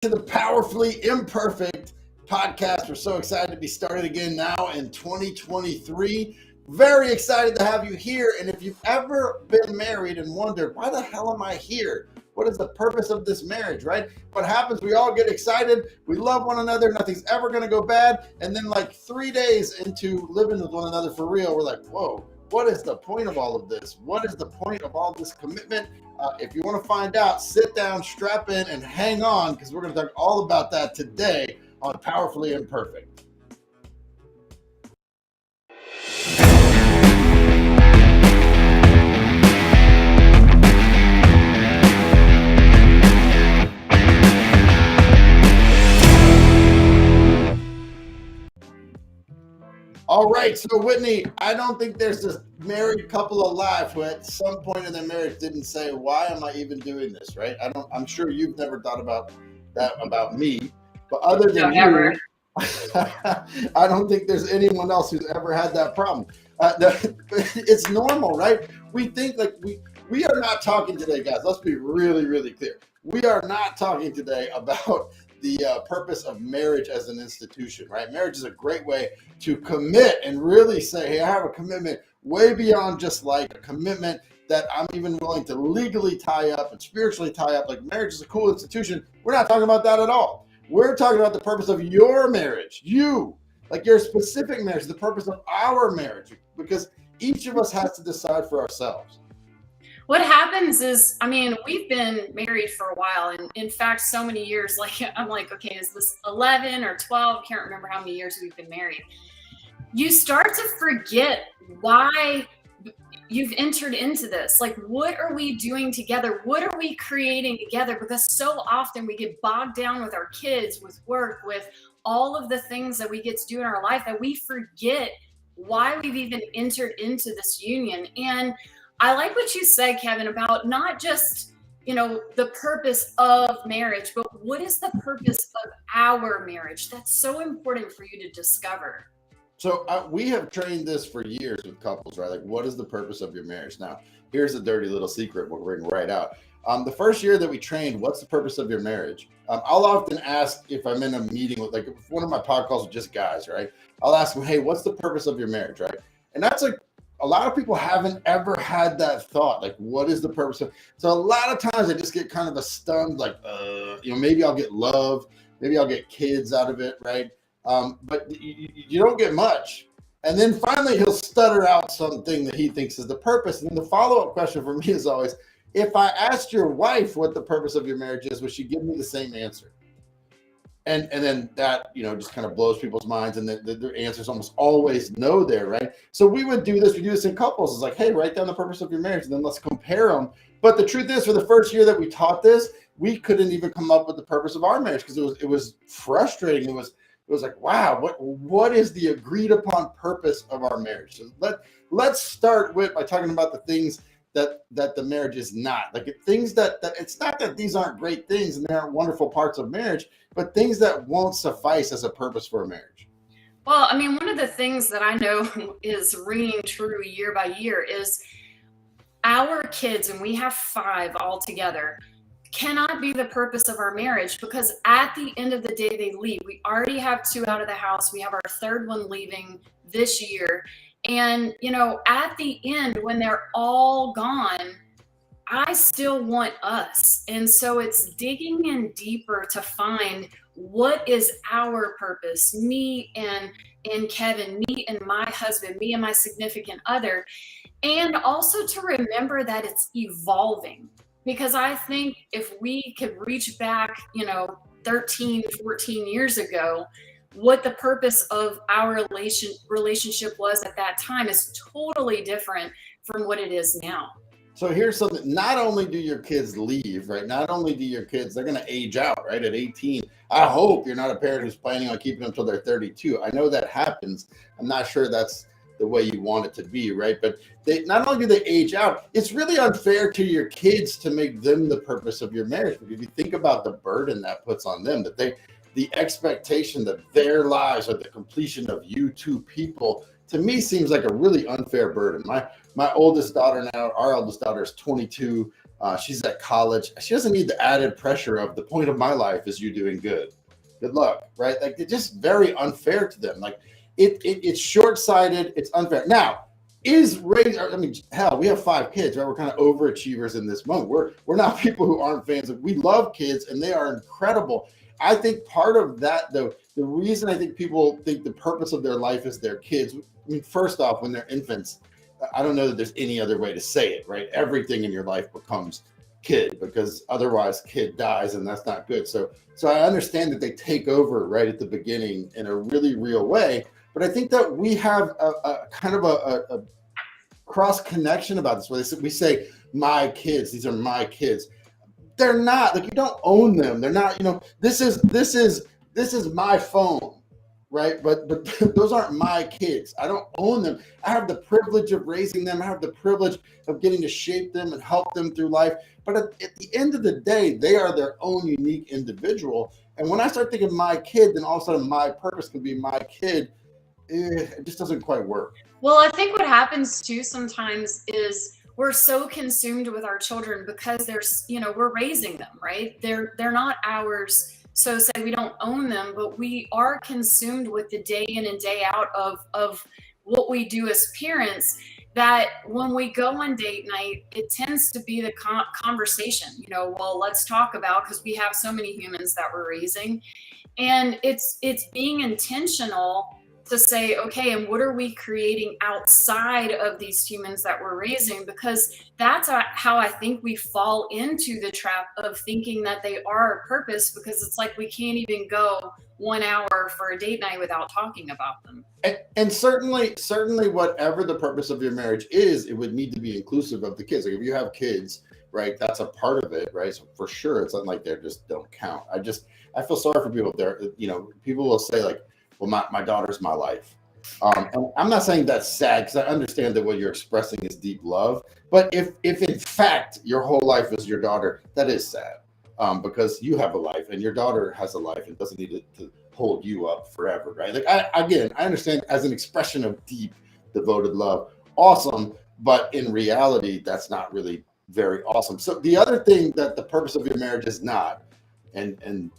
To the Powerfully Imperfect podcast. We're so excited to be started again now in 2023. Very excited to have you here. And if you've ever been married and wondered, why the hell am I here? What is the purpose of this marriage, right? What happens, we all get excited. We love one another. Nothing's ever going to go bad. And then like 3 days into living with one another for real, we're like, whoa, what is the point of all of this? What is the point of all this commitment? If you want to find out, sit down, strap in, and hang on, because we're going to talk all about that today on Powerfully Imperfect. All right, so Whitney, I don't think there's this married couple alive who at some point in their marriage didn't say, why am I even doing this, right? I'm sure you've never thought about that about me, but other than you, I don't think there's anyone else who's ever had that problem. It's normal, right? We think like we are not talking today, guys. Let's be really, really clear. We are not talking today about the purpose of marriage as an institution, right? Marriage is a great way to commit and really say, hey, I have a commitment way beyond just like a commitment that I'm even willing to legally tie up and spiritually tie up. Like marriage is a cool institution. We're not talking about that at all. We're talking about the purpose of your marriage, like your specific marriage, the purpose of our marriage, because each of us has to decide for ourselves. What happens is, we've been married for a while, and in fact, so many years, I'm like, okay, is this 11 or 12? Can't remember how many years we've been married. You start to forget why you've entered into this. Like, what are we doing together? What are we creating together? Because so often we get bogged down with our kids, with work, with all of the things that we get to do in our life that we forget why we've even entered into this union. And I like what you said, Kevin, about not just, the purpose of marriage, but what is the purpose of our marriage? That's so important for you to discover. So we have trained this for years with couples, right? Like, what is the purpose of your marriage? Now, here's a dirty little secret we'll bring right out. The first year that we trained, what's the purpose of your marriage? I'll often ask if I'm in a meeting with, like, if one of my podcasts with just guys, right? I'll ask them, hey, what's the purpose of your marriage, right? And that's like, a lot of people haven't ever had that thought, like, what is the purpose of? So a lot of times I just get kind of a stunned, like, maybe I'll get love, maybe I'll get kids out of it, right? But you don't get much. And then finally he'll stutter out something that he thinks is the purpose. And then the follow-up question for me is always, if I asked your wife what the purpose of your marriage is, would she give me the same answer? And then that, just kind of blows people's minds, and their answers almost always no there, right? So we would do this. We do this in couples. It's like, hey, write down the purpose of your marriage, and then let's compare them. But the truth is, for the first year that we taught this, we couldn't even come up with the purpose of our marriage because it was frustrating. It was like, wow, what is the agreed upon purpose of our marriage? So let's start by talking about the things that the marriage is not. Like things that it's not that these aren't great things and they aren't wonderful parts of marriage, but things that won't suffice as a purpose for a marriage. Well, one of the things that I know is ringing true year by year is our kids, and we have 5 altogether, cannot be the purpose of our marriage, because at the end of the day, they leave. We already have 2 out of the house. We have our 3rd one leaving this year. And, at the end, when they're all gone, I still want us. And so it's digging in deeper to find what is our purpose, me and Kevin, me and my husband, me and my significant other. And also to remember that it's evolving. Because I think if we could reach back, 13, 14 years ago, what the purpose of our relationship was at that time is totally different from what it is now. So here's something. Not only do your kids leave, right? Not only do your kids, they're going to age out, right? At 18. I hope you're not a parent who's planning on keeping them until they're 32. I know that happens. I'm not sure that's the way you want it to be, right? But they not only do they age out, it's really unfair to your kids to make them the purpose of your marriage. Because if you think about the burden that puts on them, that the expectation that their lives are the completion of you two people, to me seems like a really unfair burden. My oldest daughter now, our eldest daughter is 22. She's at college. She doesn't need the added pressure of the point of my life is you doing good. Good luck, right? Like it's just very unfair to them. Like it's short-sighted. It's unfair. Now, I mean, hell, we have 5 kids, right? We're kind of overachievers in this moment. We're not people who aren't fans. We love kids, and they are incredible. I think part of that, though, the reason I think people think the purpose of their life is their kids. I mean, first off, when they're infants, I don't know that there's any other way to say it, right? Everything in your life becomes kid, because otherwise kid dies, and that's not good. So I understand that they take over right at the beginning in a really real way. But I think that we have a kind of a cross connection about this. Where we say, my kids, these are my kids. They're not. Like, you don't own them. They're not, this is my phone, right? But those aren't my kids. I don't own them. I have the privilege of raising them. I have the privilege of getting to shape them and help them through life. But at the end of the day, they are their own unique individual. And when I start thinking my kid, then all of a sudden my purpose can be my kid. It just doesn't quite work. Well, I think what happens too sometimes is we're so consumed with our children because we're raising them, right? They're not ours. So say we don't own them, but we are consumed with the day in and day out of what we do as parents, that when we go on date night, it tends to be the conversation, well, let's talk about, because we have so many humans that we're raising. And it's being intentional to say, okay, and what are we creating outside of these humans that we're raising? Because that's how I think we fall into the trap of thinking that they are a purpose, because it's like we can't even go 1 hour for a date night without talking about them. And certainly whatever the purpose of your marriage is, it would need to be inclusive of the kids. Like if you have kids, right, that's a part of it, right? So for sure, it's not like they just don't count. I feel sorry for people there. People will say like, well, my daughter's my life. And I'm not saying that's sad, because I understand that what you're expressing is deep love. But if in fact your whole life is your daughter, that is sad, because you have a life and your daughter has a life and doesn't need to hold you up forever, right? Like I understand as an expression of deep, devoted love, awesome. But in reality, that's not really very awesome. So the other thing that the purpose of your marriage is not, and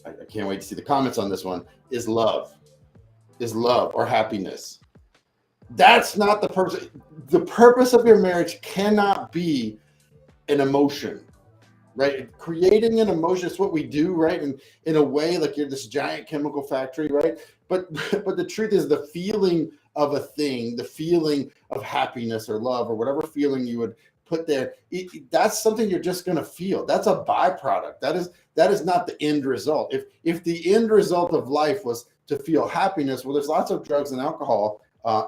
I can't wait to see the comments on this one, is love or happiness. That's not the purpose. The purpose of your marriage cannot be an emotion, right? Creating an emotion is what we do, right? And in a way, like you're this giant chemical factory, right? But the truth is, the feeling of a thing, the feeling of happiness or love or whatever feeling you would put there, that's something you're just going to feel. That's a byproduct. That is not the end result. If the end result of life was to feel happiness, well, there's lots of drugs and alcohol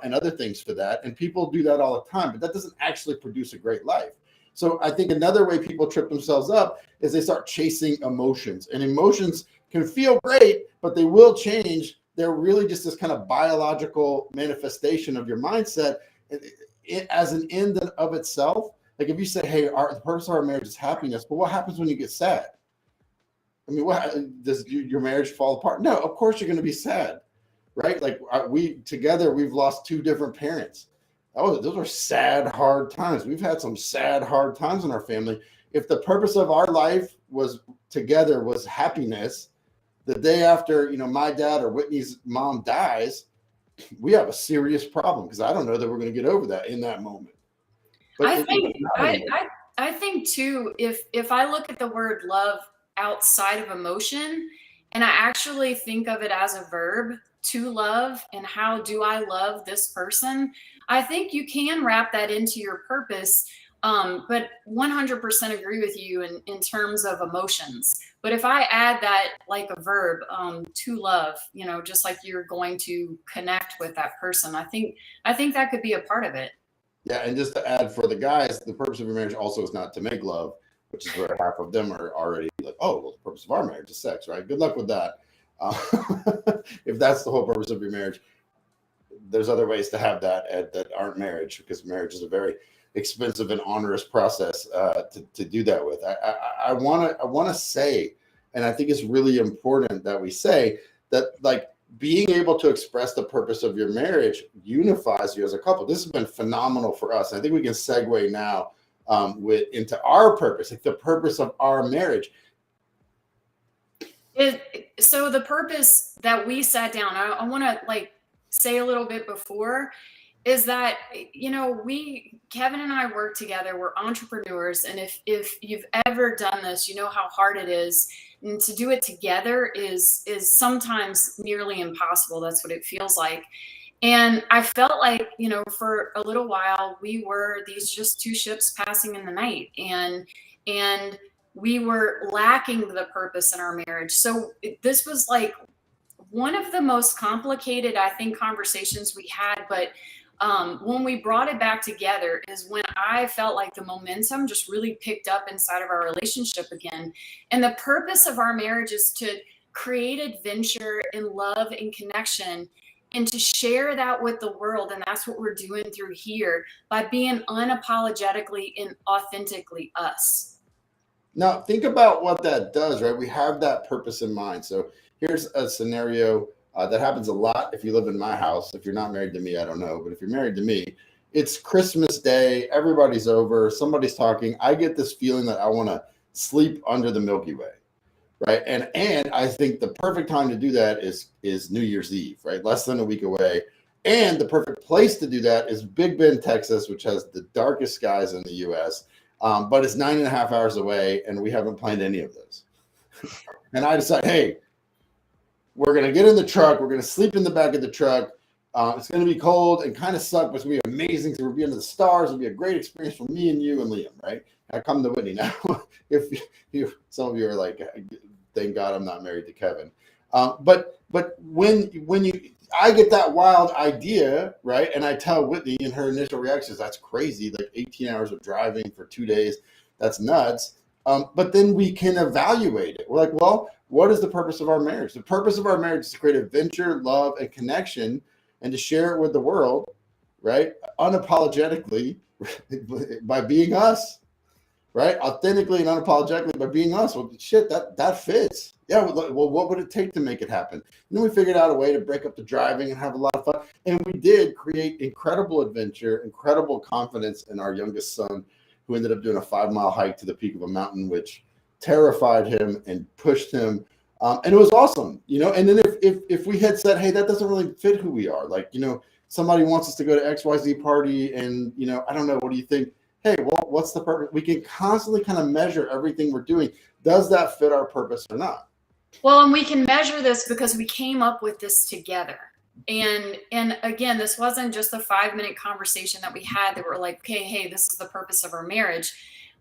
and other things for that, and people do that all the time, but that doesn't actually produce a great life. So I think another way people trip themselves up is they start chasing emotions, and emotions can feel great, but they will change. They're really just this kind of biological manifestation of your mindset as an end of itself. Like if you say, hey, the purpose of our marriage is happiness, but what happens when you get sad? I mean, does your marriage fall apart? No, of course you're going to be sad, right? Like we've lost 2 different parents. Those were sad, hard times. We've had some sad, hard times in our family. If the purpose of our life was happiness, the day after, my dad or Whitney's mom dies, we have a serious problem, because I don't know that we're going to get over that in that moment. But I think too, if I look at the word love outside of emotion, and I actually think of it as a verb, to love, and how do I love this person, I think you can wrap that into your purpose. But 100% agree with you in terms of emotions. But if I add that like a verb, to love, just like you're going to connect with that person, I think that could be a part of it. Yeah, and just to add for the guys, the purpose of your marriage also is not to make love, which is where half of them are already like, oh, well, the purpose of our marriage is sex, right? Good luck with that. If that's the whole purpose of your marriage, there's other ways to have that that aren't marriage, because marriage is a very expensive and onerous process to do that with. I want to say, and I think it's really important that we say that, like, being able to express the purpose of your marriage unifies you as a couple. This has been phenomenal for us. I think we can segue now into our purpose, like the purpose of our marriage. So the purpose that we sat down, I want to like say a little bit before, is that, you know, Kevin and I work together, we're entrepreneurs. And if you've ever done this, you know how hard it is. And to do it together is sometimes nearly impossible. That's what it feels like. And I felt like, you know, for a little while, we were these just two ships passing in the night. And we were lacking the purpose in our marriage. So this was like one of the most complicated, I think, conversations we had. But when we brought it back together is when I felt like the momentum just really picked up inside of our relationship again. And the purpose of our marriage is to create adventure and love and connection, and to share that with the world. And that's what we're doing through here by being unapologetically and authentically us. Now, think about what that does, right? We have that purpose in mind. So here's a scenario that happens a lot if you live in my house. If you're not married to me, I don't know. But if you're married to me, it's Christmas Day. Everybody's over. Somebody's talking. I get this feeling that I want to sleep under the Milky Way, right? And I think the perfect time to do that is New Year's Eve, right? Less than a week away. And the perfect place to do that is Big Bend, Texas, which has the darkest skies in the U.S., but it's 9.5 hours away, and we haven't planned any of this. And I decide, hey, we're going to get in the truck. We're going to sleep in the back of the truck. It's going to be cold and kind of suck, but it's going to be amazing. So we'll be under the stars. It'll be a great experience for me and you and Liam, right? I come to Whitney now. If some of you are like, thank God I'm not married to Kevin. But when I get that wild idea, right? And I tell Whitney, and her initial reaction is, that's crazy. Like 18 hours of driving for 2 days. That's nuts. But then we can evaluate it. We're like, well, what is the purpose of our marriage? The purpose of our marriage is to create adventure, love, and connection, and to share it with the world, right? Unapologetically, by being us, right? Authentically and unapologetically by being us. Well, shit, that fits. Yeah, well, what would it take to make it happen? And then we figured out a way to break up the driving and have a lot of fun. And we did create incredible adventure, incredible confidence in our youngest son, who ended up doing a 5-mile hike to the peak of a mountain, which terrified him and pushed him. And it was awesome, you know. And then if we had said, hey, that doesn't really fit who we are, like, you know, somebody wants us to go to XYZ party and, you know, I don't know, what do you think? Hey, well, what's the purpose? We can constantly kind of measure everything we're doing. Does that fit our purpose or not? Well, and we can measure this because we came up with this together. And again, this wasn't just a 5-minute conversation that we had that were like, okay, hey, this is the purpose of our marriage.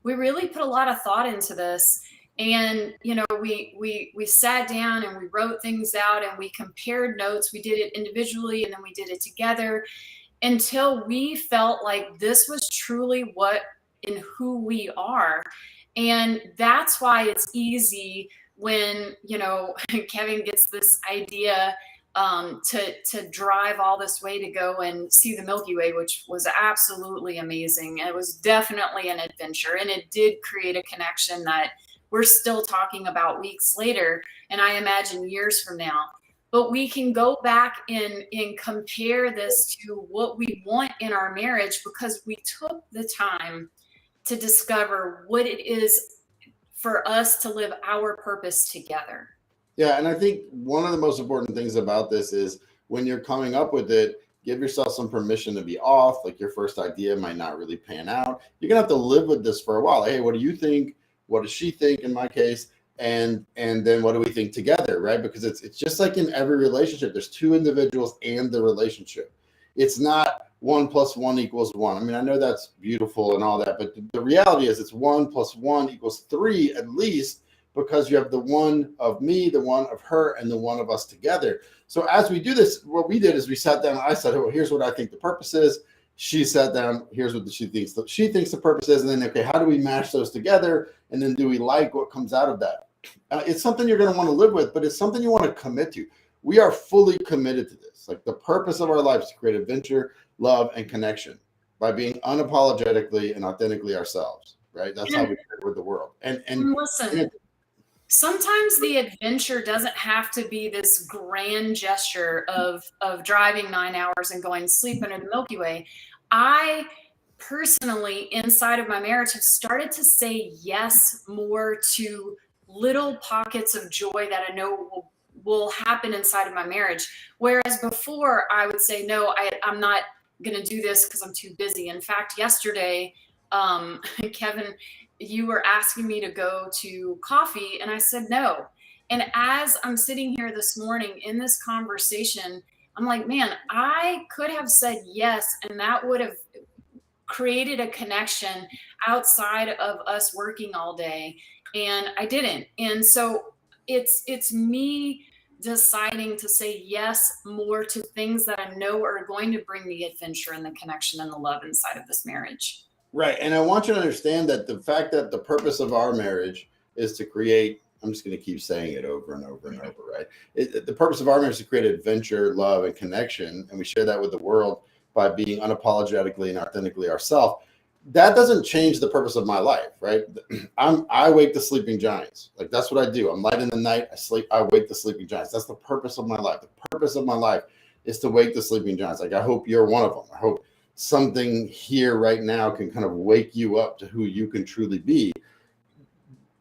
We really put a lot of thought into this. And, you know, we sat down and we wrote things out and we compared notes. We did it individually and then we did it together until we felt like this was truly what and who we are. And that's why it's easy when, you know, Kevin gets this idea to drive all this way to go and see the Milky Way, which was absolutely amazing. It was definitely an adventure, and it did create a connection that we're still talking about weeks later, and I imagine years from now. But we can go back and compare this to what we want in our marriage because we took the time to discover what it is for us to live our purpose together. Yeah, and I think one of the most important things about this is when you're coming up with it, give yourself some permission to be off. Like your first idea might not really pan out. You're gonna have to live with this for a while. Hey, what do you think? What does she think in my case? And then what do we think together, right? Because it's just like in every relationship, there's two individuals and the relationship. It's not 1 + 1 = 1. I mean, I know that's beautiful and all that, but the reality is it's 1 + 1 = 3 at least, because you have the one of me, the one of her, and the one of us together. So as we do this, what we did is we sat down and I said, oh, here's what I think the purpose is. She sat down, here's what she thinks the purpose is. And then, okay, how do we mash those together? And then do we like what comes out of that? It's something you're going to want to live with, but it's something you want to commit to. We are fully committed to this. Like the purpose of our life is to create adventure, love, and connection by being unapologetically and authentically ourselves, right? That's how we share with the world. And listen, sometimes the adventure doesn't have to be this grand gesture of driving 9 hours and going to sleep under the Milky Way. I personally inside of my marriage have started to say yes more to little pockets of joy that I know will happen inside of my marriage. Whereas before I would say, no, I'm not going to do this because I'm too busy. In fact, yesterday, Kevin, you were asking me to go to coffee and I said no. And as I'm sitting here this morning in this conversation, I'm like, man, I could have said yes, and that would have created a connection outside of us working all day, and I didn't. And so it's me deciding to say yes more to things that I know are going to bring the adventure and the connection and the love inside of this marriage. Right. And I want you to understand that the fact that the purpose of our marriage is to create, I'm just going to keep saying it over and over and over, right? The purpose of our marriage is to create adventure, love, and connection. And we share that with the world by being unapologetically and authentically ourselves. That doesn't change the purpose of my life, right? I wake the sleeping giants. Like, that's what I do. I'm light in the night. I wake the sleeping giants. That's the purpose of my life. The purpose of my life is to wake the sleeping giants. Like, I hope you're one of them. I hope something here right now can kind of wake you up to who you can truly be.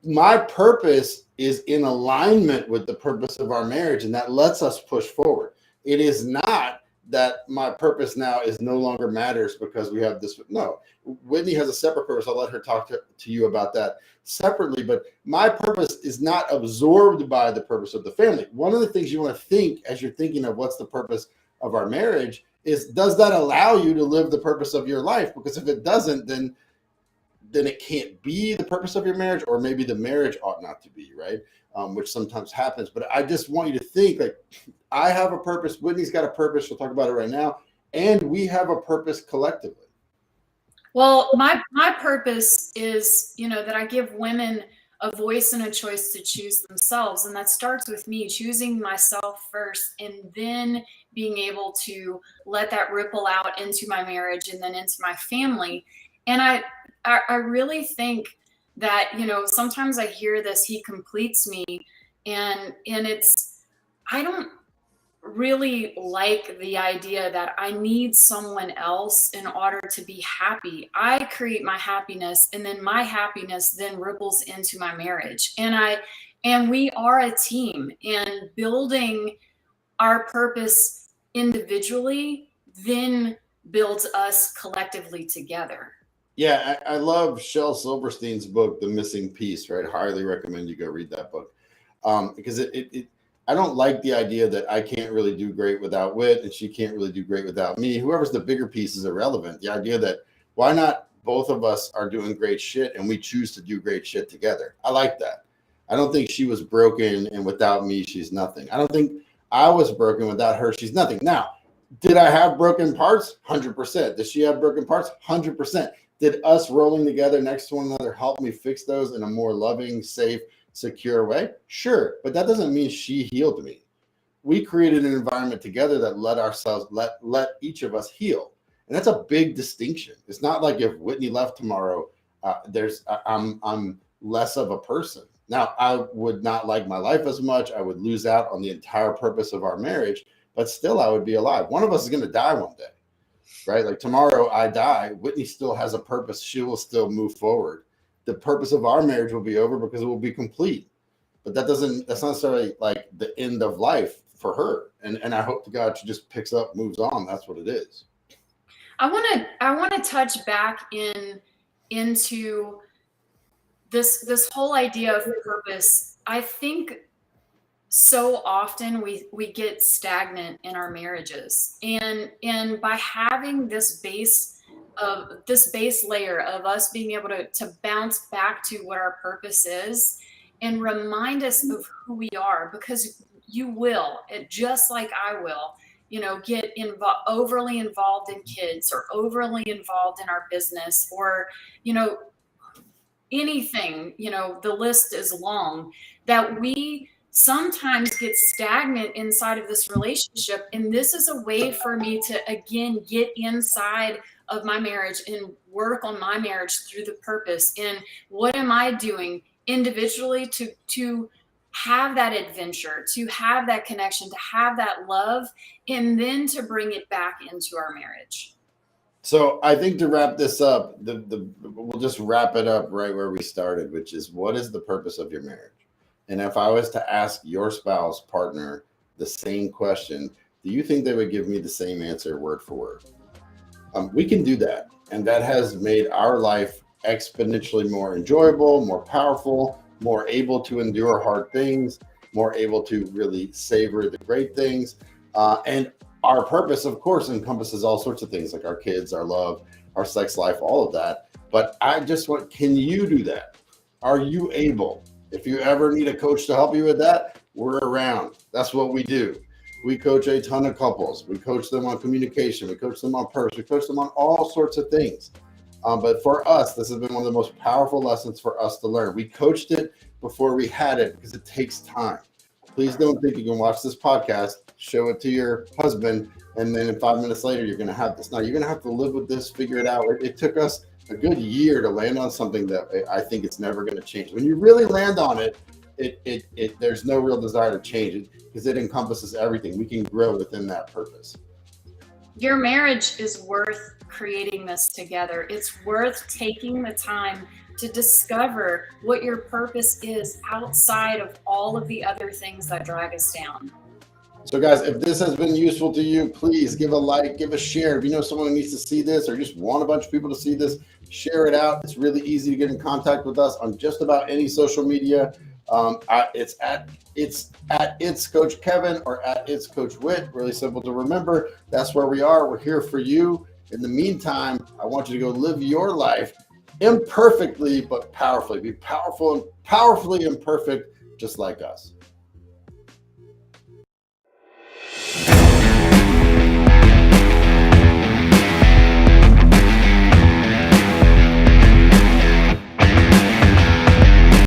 My purpose is in alignment with the purpose of our marriage, and that lets us push forward. It is not that my purpose now is no longer matters because we have this. No, Whitney has a separate purpose. I'll let her talk to you about that separately, but my purpose is not absorbed by the purpose of the family. One of the things you want to think as you're thinking of what's the purpose of our marriage is, does that allow you to live the purpose of your life? Because if it doesn't, then it can't be the purpose of your marriage, or maybe the marriage ought not to be, right? Which sometimes happens. But I just want you to think, like, I have a purpose. Whitney's got a purpose. She'll talk about it right now. And we have a purpose collectively. Well, my purpose is, that I give women a voice and a choice to choose themselves. And that starts with me choosing myself first, and then being able to let that ripple out into my marriage and then into my family. And I really think that, sometimes I hear this, he completes me. And I don't really like the idea that I need someone else in order to be happy. I create my happiness, and then my happiness then ripples into my marriage. And we are a team, and building our purpose individually then builds us collectively together. Yeah, I love Shel Silverstein's book, The Missing Piece, right? Highly recommend you go read that book. Because I don't like the idea that I can't really do great without Whit, and she can't really do great without me. Whoever's the bigger piece is irrelevant. The idea that why not both of us are doing great shit and we choose to do great shit together. I like that. I don't think she was broken and without me, she's nothing. I don't think I was broken without her, she's nothing. Now, did I have broken parts? 100%. Did she have broken parts? 100%. Did us rolling together next to one another help me fix those in a more loving, safe, secure way? Sure, but that doesn't mean she healed me. We created an environment together that let each of us heal, and that's a big distinction. It's not like if Whitney left tomorrow, I'm less of a person. Now, I would not like my life as much. I would lose out on the entire purpose of our marriage, but still, I would be alive. One of us is going to die one day, right? Like tomorrow, I die. Whitney still has a purpose. She will still move forward. The purpose of our marriage will be over because it will be complete. But that's not necessarily like the end of life for her. And I hope to God she just picks up, moves on. That's what it is. I want to touch back into this whole idea of purpose. I think so often we get stagnant in our marriages, and by having this base layer of us being able to bounce back to what our purpose is and remind us of who we are, because you will, just like I will, get overly involved in kids, or overly involved in our business, or anything, the list is long, that we sometimes get stagnant inside of this relationship. And this is a way for me to, again, get inside of my marriage and work on my marriage through the purpose. And what am I doing individually to have that adventure, to have that connection, to have that love, and then to bring it back into our marriage. So I think to wrap this up, we'll just wrap it up right where we started, which is what is the purpose of your marriage? And if I was to ask your spouse, partner, the same question, do you think they would give me the same answer word for word? We can do that. And that has made our life exponentially more enjoyable, more powerful, more able to endure hard things, more able to really savor the great things. And our purpose, of course, encompasses all sorts of things like our kids, our love, our sex life, all of that. But I just want, can you do that? Are you able? If you ever need a coach to help you with that, we're around. That's what we do. We coach a ton of couples. We coach them on communication. We coach them on purpose. We coach them on all sorts of things. But for us, this has been one of the most powerful lessons for us to learn. We coached it before we had it because it takes time. Please don't think you can watch this podcast, show it to your husband, and then in 5 minutes later, you're going to have this. Now, you're going to have to live with this, figure it out. It took us a good year to land on something that I think it's never going to change. When you really land on it, there's no real desire to change it because it encompasses everything. We can grow within that purpose. Your marriage is worth creating this together. It's worth taking the time to discover what your purpose is outside of all of the other things that drag us down. So guys, if this has been useful to you, please give a like, give a share. If you know someone who needs to see this or just want a bunch of people to see this, share it out. It's really easy to get in contact with us on just about any social media. It's at It's Coach Kevin or at It's Coach Whit. Really simple to remember. That's where we are. We're here for you. In the meantime, I want you to go live your life imperfectly but powerfully. Be powerful and powerfully imperfect, just like us.